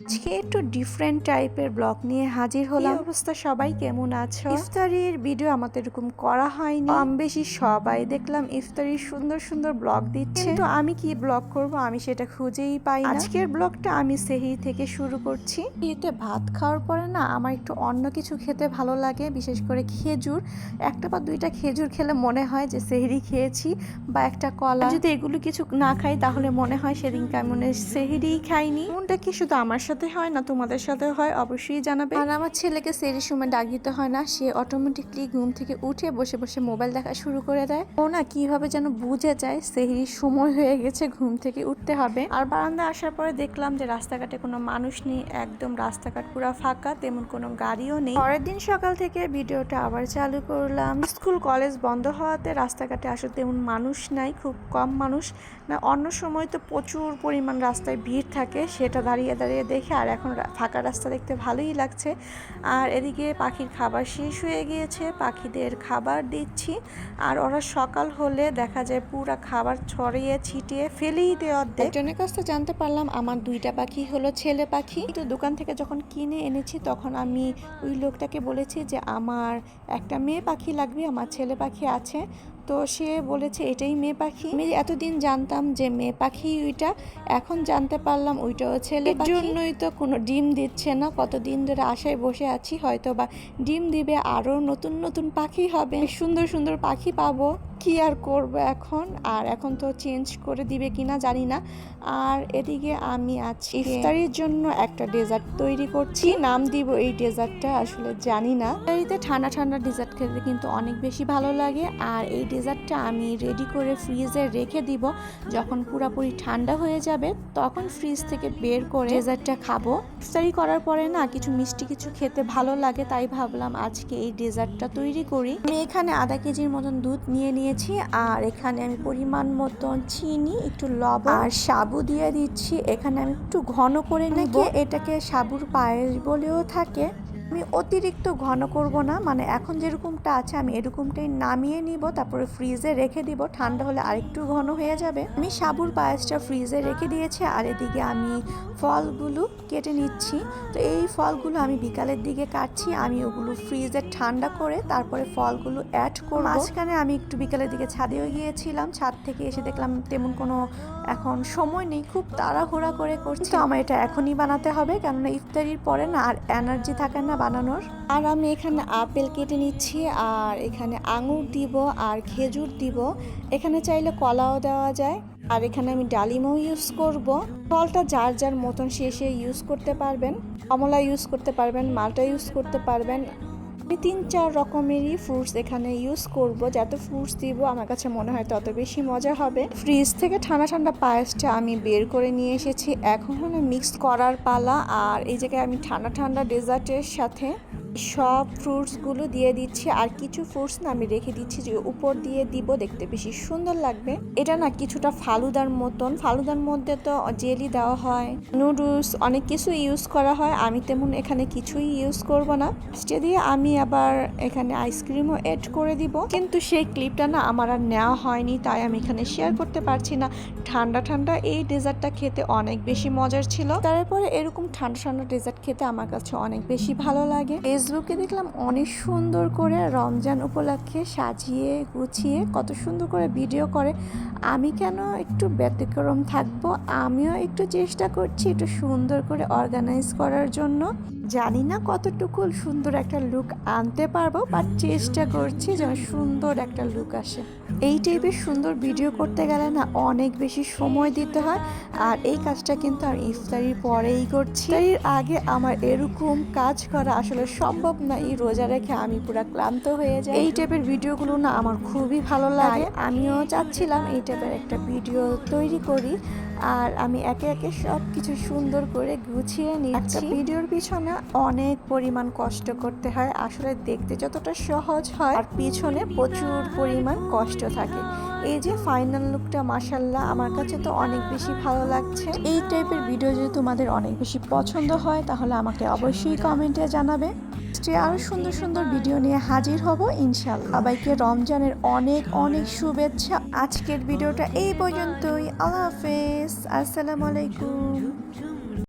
আজকে একটু ডিফারেন্ট টাইপের ব্লগ নিয়ে হাজির হলাম। অবস্থা, সবাই কেমন আছো? ইফতারির ভিডিও আমাদের এরকম করা হয়নি, কম বেশি সবাই দেখলাম ইফতারির সুন্দর সুন্দর ব্লগ দিচ্ছে, কিন্তু আমি কি ব্লগ করব আমি সেটা খুঁজেই পাই না। আজকের ব্লগটা আমি সেহরি থেকে শুরু করছি। এতে ভাত খাওয়ার পরে না আমার একটু অন্য কিছু খেতে ভালো লাগে, বিশেষ করে খেজুর। একটা বা দুইটা খেজুর খেলে মনে হয় যে সেহরি খেয়েছি, বা একটা কলা। যদি এগুলো কিছু না খাই তাহলে মনে হয় সেদিনকে আমি সেহরিই খাইনি। মনটা কি শুধু আমার সাথে হয় না তোমাদের সাথে হয়? অবশ্যই জানাবে। আর আমার ছেলেকে সেহরির সময় ডাক দিতে হয় না, সে অটোমেটিকলি ঘুম থেকে উঠে বসে বসে মোবাইল দেখা শুরু করে দেয়। ও না কিভাবে যেন বুঝে যায় সেহরির সময় হয়ে গেছে, ঘুম থেকে উঠতে হবে। আর বারান্দায় আসার পরে দেখলাম যে রাস্তাঘাটে কোনো মানুষ নেই, একদম রাস্তাঘাট পুরো ফাঁকা, তেমন কোনো গাড়িও নেই। পরের দিন সকাল থেকে ভিডিওটা আবার চালু করলাম। স্কুল কলেজ বন্ধ হওয়াতে রাস্তাঘাটে আসলে তেমন মানুষ নাই, খুব কম মানুষ। না অন্য সময় তো প্রচুর পরিমাণ রাস্তায় ভিড় থাকে, সেটা দাঁড়িয়ে দাঁড়িয়ে দেখে। আর এখন ফাঁকা রাস্তা দেখতে ভালোই লাগছে। আর এদিকে পাখির খাবার শেষ হয়ে গিয়েছে, পাখিদের খাবার দিচ্ছি। আর ওরা সকাল হলে দেখা যায় পুরা খাবার ছড়িয়ে ছিটিয়ে ফেলেই দেওয়ার। একজনের কাছ থেকে জানতে পারলাম আমার দুইটা পাখি হলো ছেলে পাখি। তো দোকান থেকে যখন কিনে এনেছি তখন আমি ওই লোকটাকে বলেছি যে আমার একটা মেয়ে পাখি লাগবে, আমার ছেলে পাখি আছে। তো সে বলেছে এটাই মেয়ে পাখি। আমি এতদিন জানতাম যে মেয়ে পাখি ওইটা, এখন জানতে পারলাম ওইটাও ছেলে পাখি। জন্যই তো কোনো ডিম দিচ্ছে না, কতদিন ধরে আশায় বসে আছি হয়তো বা ডিম দিবে, আরো নতুন নতুন পাখি হবে, সুন্দর সুন্দর পাখি পাবো। কি আর করবো এখন, আর এখন তো চেঞ্জ করে দিবে কিনা জানি না। আর এদিকে আমি আছি ইফতারির জন্য একটা ডেজার্ট তৈরি করছি, নাম দিব এই ডেজার্টটা আসলে জানি না। ইফতারিতে ঠান্ডা ঠান্ডা ডেজার্ট খেতে কিন্তু অনেক বেশি ভালো লাগে। আর এই ডেজার্টটা আমি রেডি করে ফ্রিজে রেখে দিব, যখন পুরোপুরি ঠান্ডা হয়ে যাবে তখন ফ্রিজ থেকে বের করে ডেজার্টটা খাবো। ইফতারি করার পরে না কিছু মিষ্টি কিছু খেতে ভালো লাগে, তাই ভাবলাম আজকে এই ডেজার্টটা তৈরি করি। আমি এখানে আধা কেজির মতন দুধ নিয়েছি, আর এখানে আমি পরিমাণ মতন চিনি, একটু লবণ আর সাবু দিয়ে দিচ্ছি। এখানে আমি একটু ঘন করে নেব, এটাকে সাবুর পায়েস বলেও থাকে। আমি অতিরিক্ত ঘন করব না, মানে এখন যেরকমটা আছে আমি এরকমটাই নামিয়ে নিব, তারপরে ফ্রিজে রেখে দিব, ঠান্ডা হলে আরেকটু ঘন হয়ে যাবে। আমি সাবুর পায়েসটা ফ্রিজে রেখে দিয়েছি। আর এদিকে আমি ফলগুলো কেটে নিচ্ছি। তো এই ফলগুলো আমি বিকালের দিকে কাটছি, আমি ওগুলো ফ্রিজে ঠান্ডা করে তারপরে ফলগুলো অ্যাড করব। মাঝখানে আমি একটু বিকালের দিকে ছাদেও গিয়েছিলাম, ছাদ থেকে এসে দেখলাম তেমন কোনো এখন সময় নেই, খুব তাড়াহুড়া করে করছি। তো আমার এটা এখনই বানাতে হবে, কেননা ইফতারির পরে না আর এনার্জি থাকে না বানানোর। আর আমি এখানে আপেল কেটে নিচ্ছি, আর এখানে আঙুর দিব আর খেজুর দিব। এখানে চাইলে কলাও দেওয়া যায়। আর এখানে আমি ডালিমও ইউজ করব। ফলটা যার যার মতন সে ইউজ করতে পারবেন, কমলা ইউজ করতে পারবেন, মালটা ইউজ করতে পারবেন। আমি 3-4 রকমেরই ফ্রুটস এখানে ইউজ করব। যত ফ্রুটস দিব আমার কাছে মনে হয় তত বেশি মজা হবে। ফ্রিজ থেকে ঠান্ডা ঠান্ডা পায়েসটা আমি বের করে নিয়ে এসেছি, এখন হলো মিক্স করার পালা। আর এই জায়গায় আমি ঠান্ডা ঠান্ডা ডেজার্টের সাথে সব ফ্রুটসগুলো দিয়ে দিচ্ছি। আর কিছু ফ্রুটস না আমি রেখে দিচ্ছি যে উপর দিয়ে দিব, দেখতে বেশি সুন্দর লাগবে। এটা না কিছুটা ফালুদার মতন, ফালুদার মধ্যে তো জেলি দেওয়া হয়, নুডলস অনেক কিছু ইউজ করা হয়। আমি তেমন এখানে কিছুই ইউজ করব না। ফার্স্টে দিয়ে আমি আবার এখানে আইসক্রিমও অ্যাড করে দিব, কিন্তু সেই ক্লিপটা না আমার আর নেওয়া হয়নি, তাই আমি এখানে শেয়ার করতে পারছি না। ঠান্ডা ঠান্ডা এই ডেজার্টটা খেতে অনেক বেশি মজার ছিল। তারপরে এরকম ঠান্ডা ঠান্ডা ডেজার্ট খেতে আমার কাছে অনেক বেশি ভালো লাগে। ফেসবুকে দেখলাম অনেক সুন্দর করে রমজান উপলক্ষে সাজিয়ে গুছিয়ে কত সুন্দর করে ভিডিও করে। আমি কেন একটু ব্যতিক্রম থাকবো, আমিও একটু চেষ্টা করছি একটু সুন্দর করে অর্গানাইজ করার জন্য। জানি না কতটুকু সুন্দর একটা লুক আনতে পারবো, বাট চেষ্টা করছি যেন সুন্দর একটা লুক আসে। এই টাইপের সুন্দর ভিডিও করতে গেলে না অনেক বেশি সময় দিতে হয়, আর এই কাজটা কিন্তু আমি ইফতারির পরেই করছি। এর আগে আমার এরকম কাজ করা আসলে সম্ভব না, এই রোজা রেখে আমি পুরো ক্লান্ত হয়ে যাই। এই টাইপের ভিডিওগুলো না আমার খুবই ভালো লাগে, আমিও চাচ্ছিলাম এই টাইপের একটা ভিডিও তৈরি করি। আর আমি একে একে সব কিছু সুন্দর করে গুছিয়ে নিচ্ছি। ভিডিওর পিছনে অনেক পরিমাণ কষ্ট করতে হয়, আসলে দেখতে যতটা সহজ হয় আর পিছনে প্রচুর পরিমাণ কষ্ট থাকে। এই যে ফাইনাল লুকটা মাশাআল্লাহ আমার কাছে তো অনেক বেশি ভালো লাগছে। এই টাইপের ভিডিও যদি তোমাদের অনেক বেশি পছন্দ হয় তাহলে আমাকে অবশ্যই কমেন্টে জানাবে। আরো সুন্দর সুন্দর ভিডিও নিয়ে হাজির হব ইনশাআল্লাহ। সবাইকে রমজানের অনেক অনেক শুভেচ্ছা। আজকের ভিডিওটা এই পর্যন্তই। আল্লাহ হাফেজ, আসসালামু আলাইকুম।